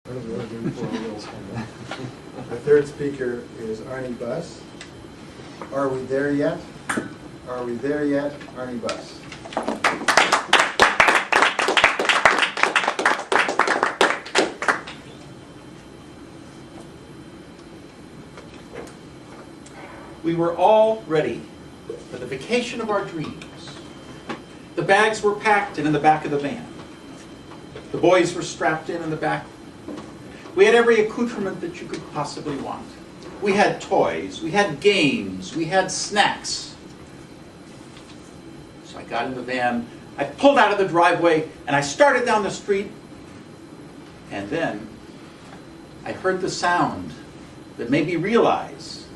Our third speaker is Arnie Buss. Are we there yet? Are we there yet? Arnie Buss. We were all ready for the vacation of our dreams. The bags were packed and in the back of the van. The boys were strapped in the back. We had every accoutrement that you could possibly want. We had toys, we had games, we had snacks. So I got in the van, I pulled out of the driveway, and I started down the street. And then I heard the sound that made me realize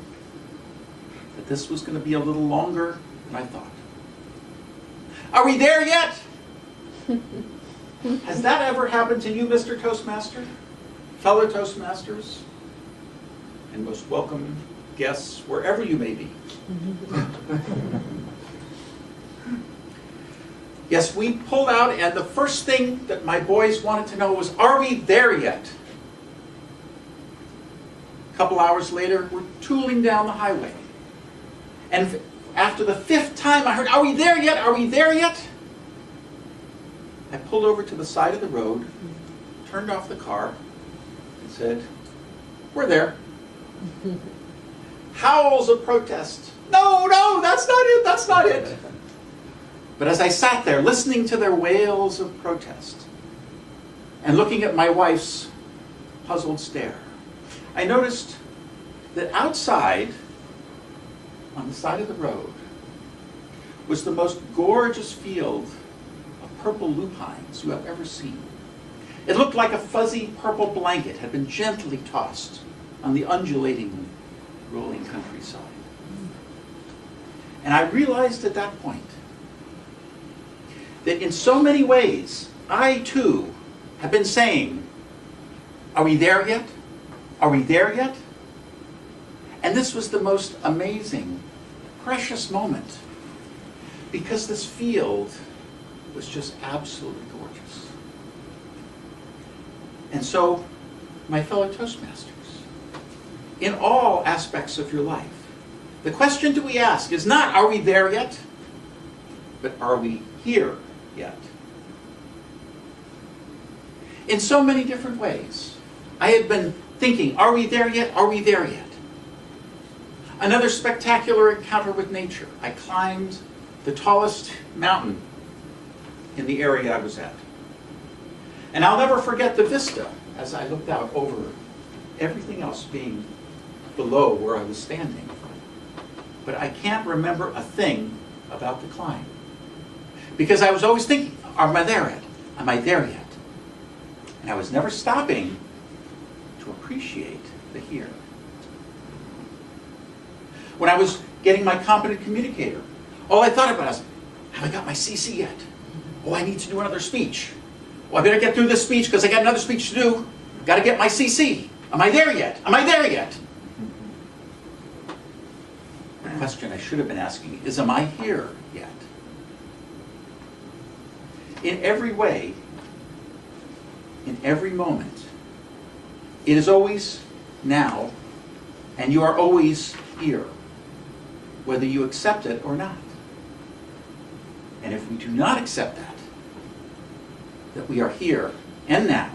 that this was going to be a little longer than I thought. Are we there yet? Has that ever happened to you, Mr. Toastmaster? Fellow Toastmasters? And most welcome guests, wherever you may be. Yes, we pulled out, and the first thing that my boys wanted to know was, are we there yet? A couple hours later, we're tooling down the highway. And after the fifth time I heard, are we there yet? Are we there yet? I pulled over to the side of the road, turned off the car, and said, we're there. Howls of protest. No, no, that's not it, that's not it. But as I sat there listening to their wails of protest and looking at my wife's puzzled stare, I noticed that outside, on the side of the road, was the most gorgeous field of purple lupines you have ever seen. It looked like a fuzzy purple blanket had been gently tossed on the undulating, rolling countryside. And I realized at that point that in so many ways, I too have been saying, are we there yet? Are we there yet? And this was the most amazing, precious moment, because this field was just absolutely gorgeous. And so, my fellow Toastmasters, in all aspects of your life, the question that we ask is not, are we there yet? But are we here yet? In so many different ways, I had been thinking, are we there yet? Are we there yet? Another spectacular encounter with nature. I climbed the tallest mountain in the area I was at. And I'll never forget the vista as I looked out over everything else being below where I was standing. But I can't remember a thing about the climb. Because I was always thinking, am I there yet? Am I there yet? And I was never stopping to appreciate the here. When I was getting my competent communicator, all I thought about was, have I got my CC yet? Oh, I need to do another speech. Oh, I better get through this speech because I got another speech to do. I've got to get my CC. Am I there yet? Am I there yet? The question I should have been asking is, am I here yet? In every way, in every moment, it is always now, and you are always here, whether you accept it or not. And if we do not accept that we are here and now,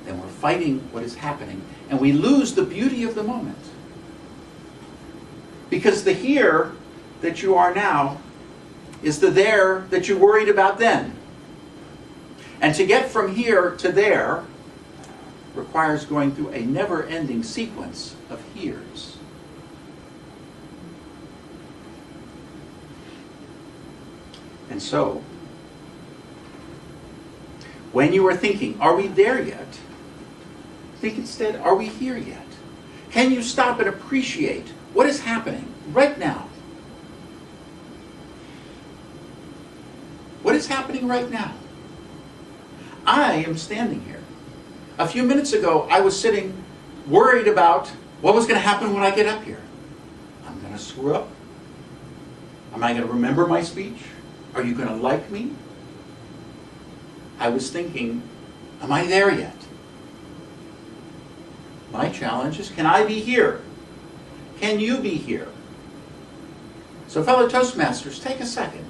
then we're fighting what is happening, and we lose the beauty of the moment. Because the here that you are now is the there that you worried about then. And to get from here to there requires going through a never-ending sequence of heres. And so, when you are thinking, are we there yet? Think instead, are we here yet? Can you stop and appreciate what is happening right now? What is happening right now? I am standing here. A few minutes ago, I was sitting worried about what was going to happen when I get up here. I'm going to screw up. Am I going to remember my speech? Are you going to like me? I was thinking, am I there yet? My challenge is, can I be here? Can you be here? So fellow Toastmasters, take a second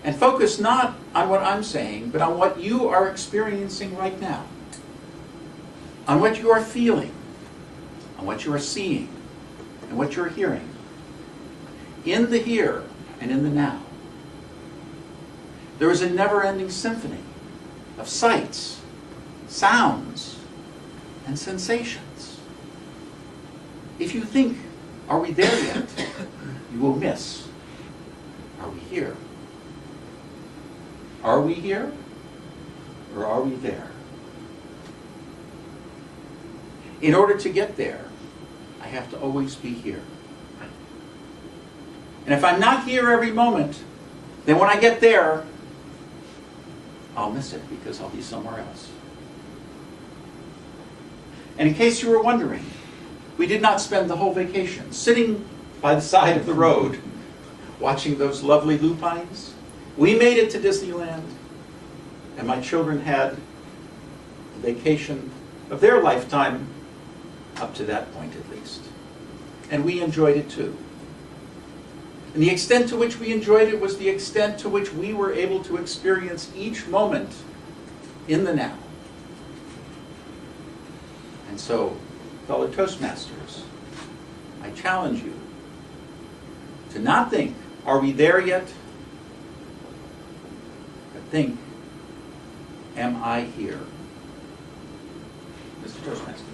and focus not on what I'm saying, but on what you are experiencing right now, on what you are feeling, on what you are seeing, and what you're hearing, in the here and in the now. There is a never-ending symphony of sights, sounds, and sensations. If you think, are we there yet? You will miss, are we here? Are we here, or are we there? In order to get there, I have to always be here. And if I'm not here every moment, then when I get there, I'll miss it because I'll be somewhere else. And in case you were wondering, we did not spend the whole vacation sitting by the side of the road watching those lovely lupines. We made it to Disneyland, and my children had the vacation of their lifetime, up to that point at least. And we enjoyed it too. And the extent to which we enjoyed it was the extent to which we were able to experience each moment in the now. And so, fellow Toastmasters, I challenge you to not think, are we there yet? But think, am I here? Mr. Toastmaster.